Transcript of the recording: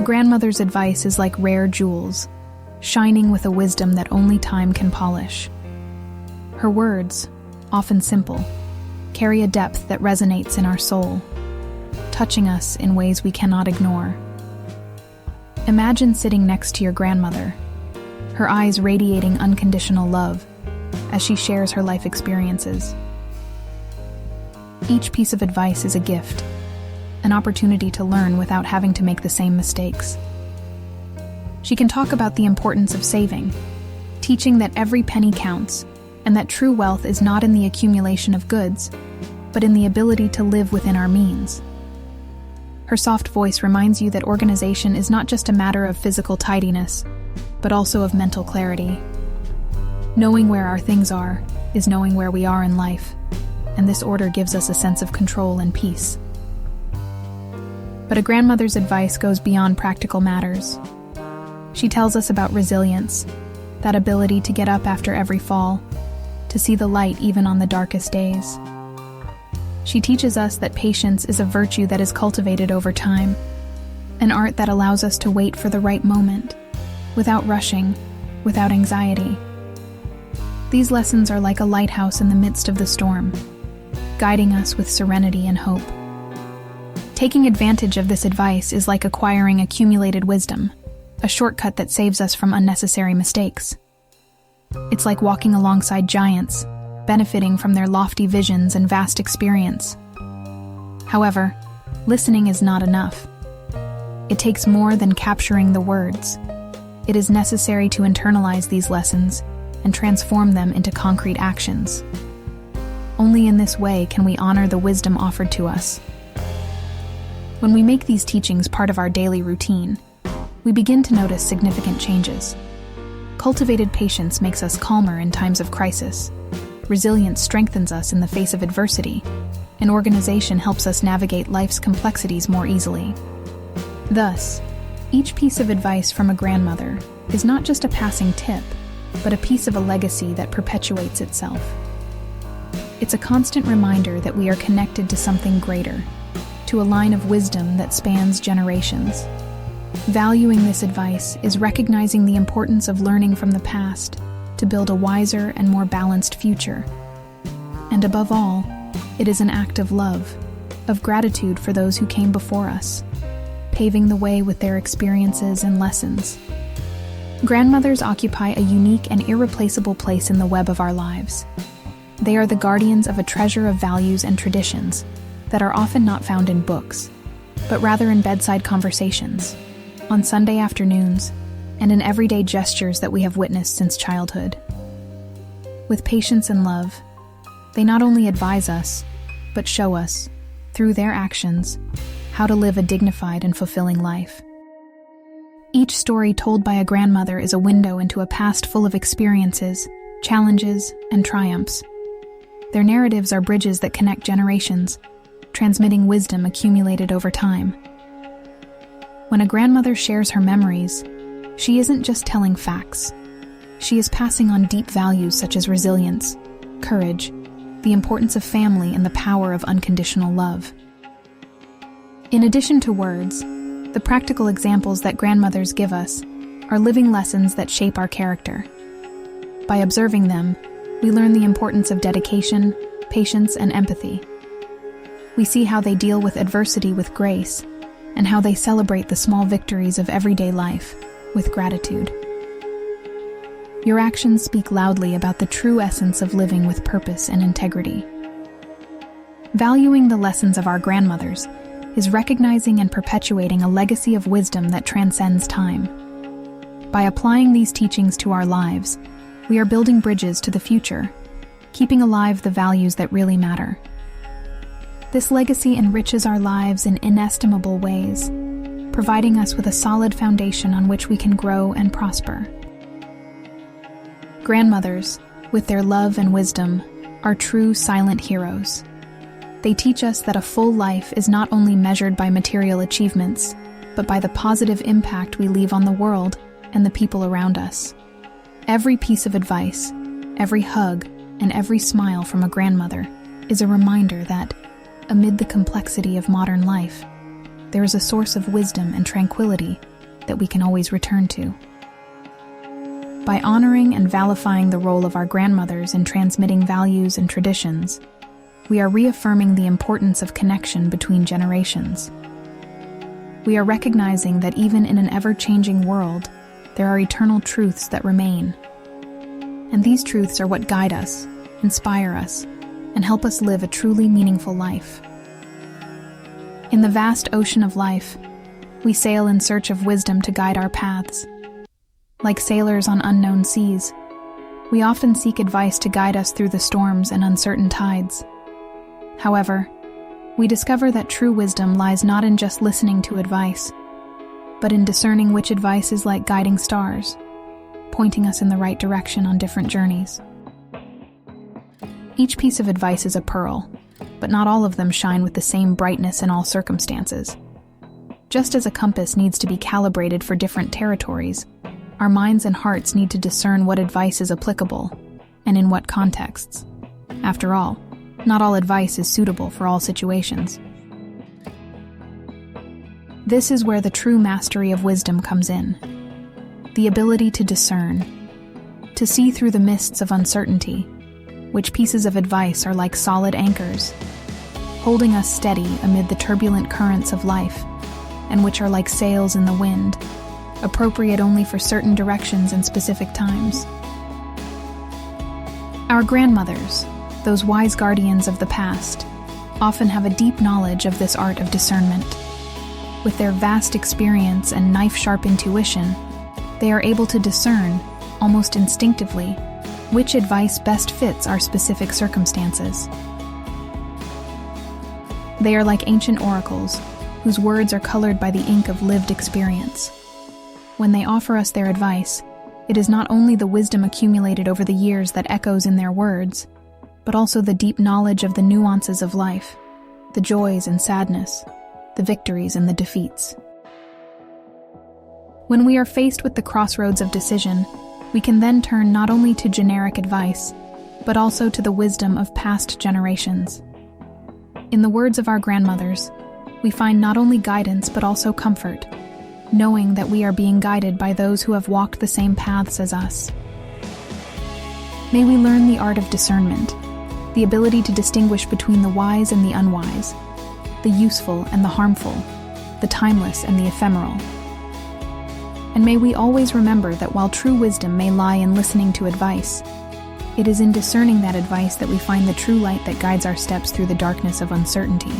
grandmother's advice is like rare jewels, shining with a wisdom that only time can polish. Her words, often simple, carry a depth that resonates in our soul, touching us in ways we cannot ignore. Imagine sitting next to your grandmother, her eyes radiating unconditional love as she shares her life experiences. Each piece of advice is a gift, an opportunity to learn without having to make the same mistakes. She can talk about the importance of saving, teaching that every penny counts, and that true wealth is not in the accumulation of goods, but in the ability to live within our means. Her soft voice reminds you that organization is not just a matter of physical tidiness, but also of mental clarity. Knowing where our things are is knowing where we are in life, and this order gives us a sense of control and peace. But a grandmother's advice goes beyond practical matters. She tells us about resilience, that ability to get up after every fall, to see the light even on the darkest days. She teaches us that patience is a virtue that is cultivated over time, an art that allows us to wait for the right moment, without rushing, without anxiety. These lessons are like a lighthouse in the midst of the storm, guiding us with serenity and hope. Taking advantage of this advice is like acquiring accumulated wisdom, a shortcut that saves us from unnecessary mistakes. It's like walking alongside giants, benefiting from their lofty visions and vast experience. However, listening is not enough. It takes more than capturing the words. It is necessary to internalize these lessons and transform them into concrete actions. Only in this way can we honor the wisdom offered to us. When we make these teachings part of our daily routine, we begin to notice significant changes. Cultivated patience makes us calmer in times of crisis. Resilience strengthens us in the face of adversity, and organization helps us navigate life's complexities more easily. Thus, each piece of advice from a grandmother is not just a passing tip, but a piece of a legacy that perpetuates itself. It's a constant reminder that we are connected to something greater, to a line of wisdom that spans generations. Valuing this advice is recognizing the importance of learning from the past to build a wiser and more balanced future. And above all, it is an act of love, of gratitude for those who came before us, paving the way with their experiences and lessons. Grandmothers occupy a unique and irreplaceable place in the web of our lives. They are the guardians of a treasure of values and traditions that are often not found in books, but rather in bedside conversations, on Sunday afternoons, and in everyday gestures that we have witnessed since childhood. With patience and love, they not only advise us, but show us, through their actions, how to live a dignified and fulfilling life. Each story told by a grandmother is a window into a past full of experiences, challenges, and triumphs. Their narratives are bridges that connect generations, transmitting wisdom accumulated over time. When a grandmother shares her memories, she isn't just telling facts. She is passing on deep values such as resilience, courage, the importance of family, and the power of unconditional love. In addition to words, the practical examples that grandmothers give us are living lessons that shape our character. By observing them, we learn the importance of dedication, patience, and empathy. We see how they deal with adversity with grace, and how they celebrate the small victories of everyday life with gratitude. Your actions speak loudly about the true essence of living with purpose and integrity. Valuing the lessons of our grandmothers is recognizing and perpetuating a legacy of wisdom that transcends time. By applying these teachings to our lives, we are building bridges to the future, keeping alive the values that really matter. This legacy enriches our lives in inestimable ways, providing us with a solid foundation on which we can grow and prosper. Grandmothers, with their love and wisdom, are true silent heroes. They teach us that a full life is not only measured by material achievements, but by the positive impact we leave on the world and the people around us. Every piece of advice, every hug, and every smile from a grandmother is a reminder that, amid the complexity of modern life, there is a source of wisdom and tranquility that we can always return to. By honoring and validifying the role of our grandmothers in transmitting values and traditions, we are reaffirming the importance of connection between generations. We are recognizing that even in an ever-changing world, there are eternal truths that remain. And these truths are what guide us, inspire us, and help us live a truly meaningful life. In the vast ocean of life, we sail in search of wisdom to guide our paths. Like sailors on unknown seas, we often seek advice to guide us through the storms and uncertain tides. However, we discover that true wisdom lies not in just listening to advice, but in discerning which advice is like guiding stars, pointing us in the right direction on different journeys. Each piece of advice is a pearl, but not all of them shine with the same brightness in all circumstances. Just as a compass needs to be calibrated for different territories, our minds and hearts need to discern what advice is applicable, and in what contexts. After all, not all advice is suitable for all situations. This is where the true mastery of wisdom comes in. The ability to discern, to see through the mists of uncertainty, which pieces of advice are like solid anchors, holding us steady amid the turbulent currents of life, and which are like sails in the wind, appropriate only for certain directions and specific times. Our grandmothers, those wise guardians of the past, often have a deep knowledge of this art of discernment. With their vast experience and knife-sharp intuition, they are able to discern, almost instinctively, which advice best fits our specific circumstances. They are like ancient oracles, whose words are colored by the ink of lived experience. When they offer us their advice, it is not only the wisdom accumulated over the years that echoes in their words, but also the deep knowledge of the nuances of life, the joys and sadness, the victories and the defeats. When we are faced with the crossroads of decision, we can then turn not only to generic advice, but also to the wisdom of past generations. In the words of our grandmothers, we find not only guidance but also comfort, knowing that we are being guided by those who have walked the same paths as us. May we learn the art of discernment, the ability to distinguish between the wise and the unwise, the useful and the harmful, the timeless and the ephemeral. And may we always remember that while true wisdom may lie in listening to advice, it is in discerning that advice that we find the true light that guides our steps through the darkness of uncertainty.